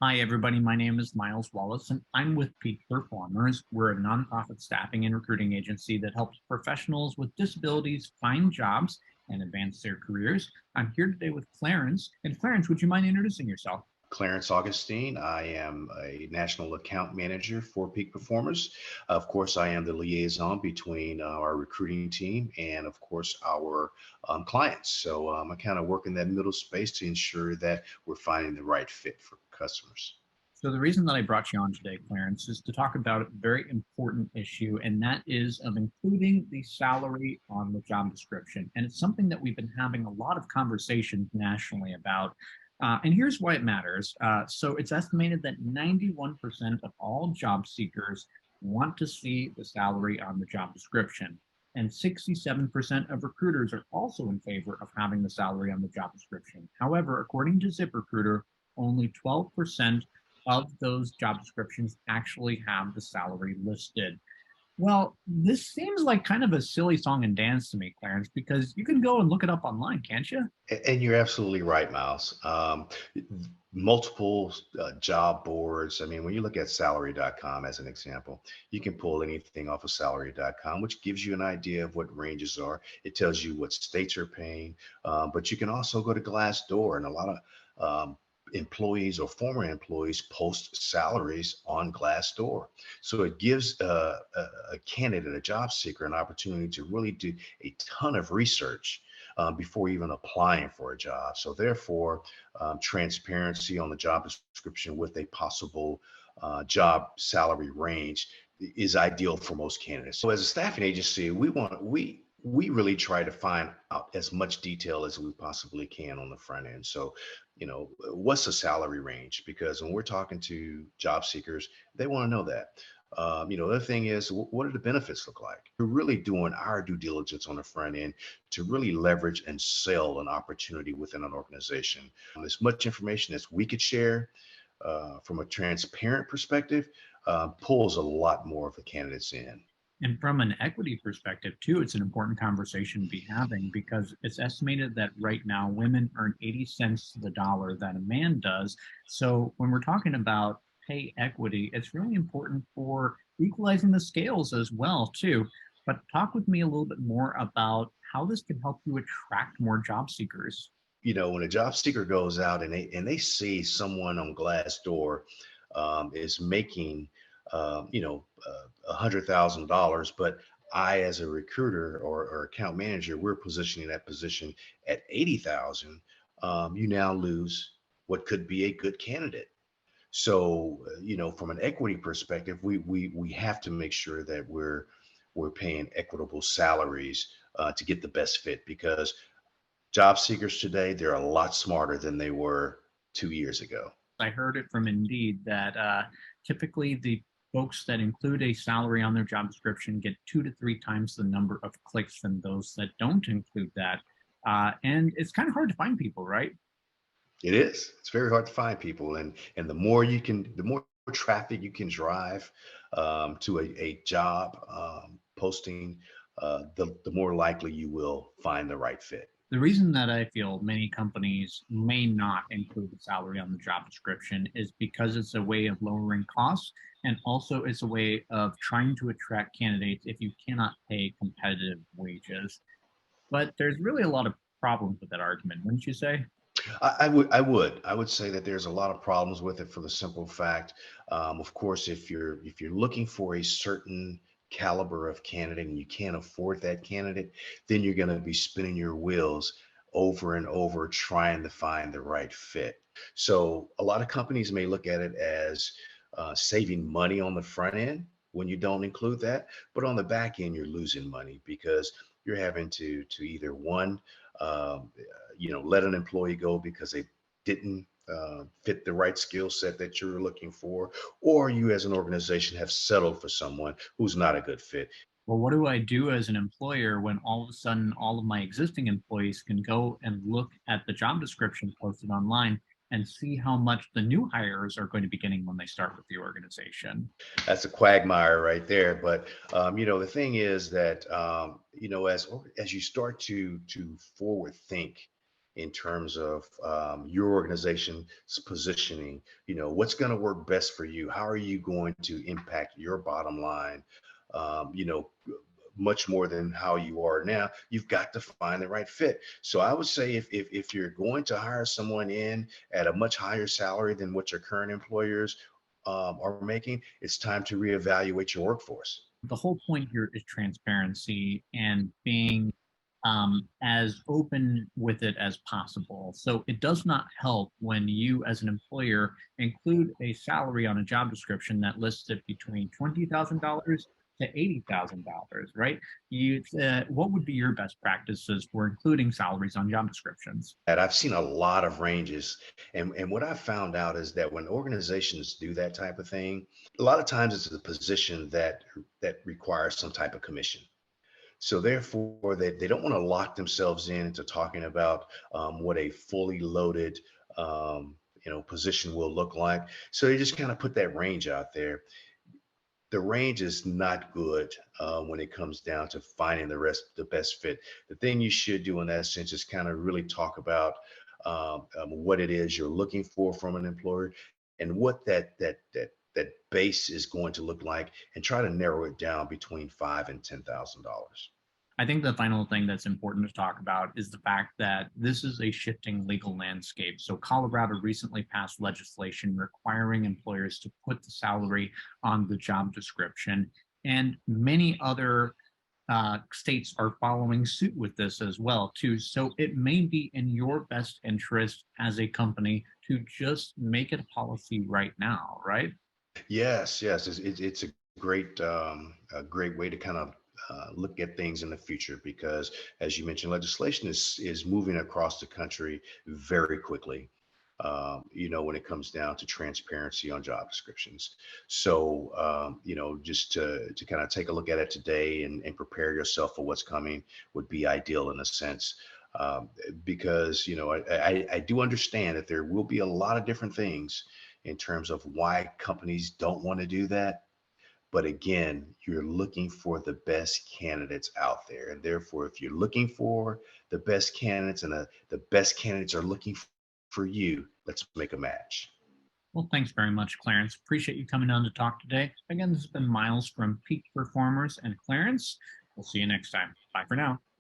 Hi, everybody. My name is Miles Wallace, and I'm with Peak Performers. We're a nonprofit staffing and recruiting agency that helps professionals with disabilities find jobs and advance their careers. I'm here today with Clarence. And Clarence, would you mind introducing yourself? Clarence Augustine. I am a national account manager for Peak Performers. Of course, I am the liaison between our recruiting team and, of course, our clients. So I kind of work in that middle space to ensure that we're finding the right fit for customers. So, the reason that I brought you on today, Clarence, is to talk about a very important issue, and that is of including the salary on the job description. And it's something that we've been having a lot of conversations nationally about. And here's why it matters. So, it's estimated that 91% of all job seekers want to see the salary on the job description. And 67% of recruiters are also in favor of having the salary on the job description. However, according to ZipRecruiter, only 12% of those job descriptions actually have the salary listed. Well, this seems like kind of a silly song and dance to me, Clarence, because you can go and look it up online, can't you? And you're absolutely right, Miles. Multiple job boards. I mean, when you look at salary.com as an example, you can pull anything off of salary.com, which gives you an idea of what ranges are. It tells you what states are paying, but you can also go to Glassdoor, and a lot of employees or former employees post salaries on Glassdoor. So it gives a candidate, a job seeker, an opportunity to really do a ton of research before even applying for a job. So therefore, transparency on the job description with a possible job salary range is ideal for most candidates. So as a staffing agency, we really try to find out as much detail as we possibly can on the front end. So, what's the salary range? Because when we're talking to job seekers, they want to know that. The other thing is, what do the benefits look like? We're really doing our due diligence on the front end to really leverage and sell an opportunity within an organization. As much information as we could share from a transparent perspective pulls a lot more of the candidates in. And from an equity perspective, too, it's an important conversation to be having because it's estimated that right now women earn 80 cents to the dollar that a man does. So when we're talking about pay equity, it's really important for equalizing the scales as well, too. But talk with me a little bit more about how this can help you attract more job seekers. When a job seeker goes out and they see someone on Glassdoor is making $100,000, but I, as a recruiter or account manager, we're positioning that position at 80,000. You now lose what could be a good candidate. So, from an equity perspective, we have to make sure that we're paying equitable salaries to get the best fit, because job seekers today, they're a lot smarter than they were 2 years ago. I heard it from Indeed that typically the folks that include a salary on their job description get 2 to 3 times the number of clicks than those that don't include that. And it's kind of hard to find people, right? It is. It's very hard to find people, and the more traffic you can drive to a job posting, the more likely you will find the right fit. The reason that I feel many companies may not include the salary on the job description is because it's a way of lowering costs, and also it's a way of trying to attract candidates if you cannot pay competitive wages. But there's really a lot of problems with that argument, wouldn't you say? I would say that there's a lot of problems with it for the simple fact, of course, if you're looking for a certain caliber of candidate and you can't afford that candidate, then you're going to be spinning your wheels over and over trying to find the right fit. So a lot of companies may look at it as saving money on the front end when you don't include that, but on the back end you're losing money because you're having to either one let an employee go because they didn't fit the right skill set that you're looking for, or you as an organization have settled for someone who's not a good fit. Well, what do I do as an employer when all of a sudden all of my existing employees can go and look at the job description posted online and see how much the new hires are going to be getting when they start with the organization? That's a quagmire right there. But the thing is that as you start to forward think in terms of your organization's positioning. What's going to work best for you? How are you going to impact your bottom line? Um, you know, much more than how you are now. You've got to find the right fit. So I would say if you're going to hire someone in at a much higher salary than what your current employers are making, it's time to reevaluate your workforce. The whole point here is transparency and being as open with it as possible. So it does not help when you, as an employer, include a salary on a job description that lists it between $20,000 to $80,000, right? What would be your best practices for including salaries on job descriptions? And I've seen a lot of ranges. And what I found out is that when organizations do that type of thing, a lot of times it's a position that requires some type of commission. So therefore, they don't want to lock themselves into talking about what a fully loaded position will look like. So they just kind of put that range out there. The range is not good when it comes down to finding the best fit. The thing you should do in that sense is kind of really talk about what it is you're looking for from an employer and what that base is going to look like, and try to narrow it down between five and $10,000. I think the final thing that's important to talk about is the fact that this is a shifting legal landscape. So, Colorado recently passed legislation requiring employers to put the salary on the job description, and many other states are following suit with this as well too. So, it may be in your best interest as a company to just make it a policy right now, right? Yes, yes, it's a great way to kind of look at things in the future, because, as you mentioned, legislation is moving across the country very quickly. When it comes down to transparency on job descriptions. So, just to kind of take a look at it today and prepare yourself for what's coming would be ideal in a sense. Because I do understand that there will be a lot of different things in terms of why companies don't want to do that. But again, you're looking for the best candidates out there. And therefore, if you're looking for the best candidates, and the best candidates are looking for you, let's make a match. Well, thanks very much, Clarence. Appreciate you coming on to talk today. Again, this has been Miles from Peak Performers and Clarence. We'll see you next time. Bye for now.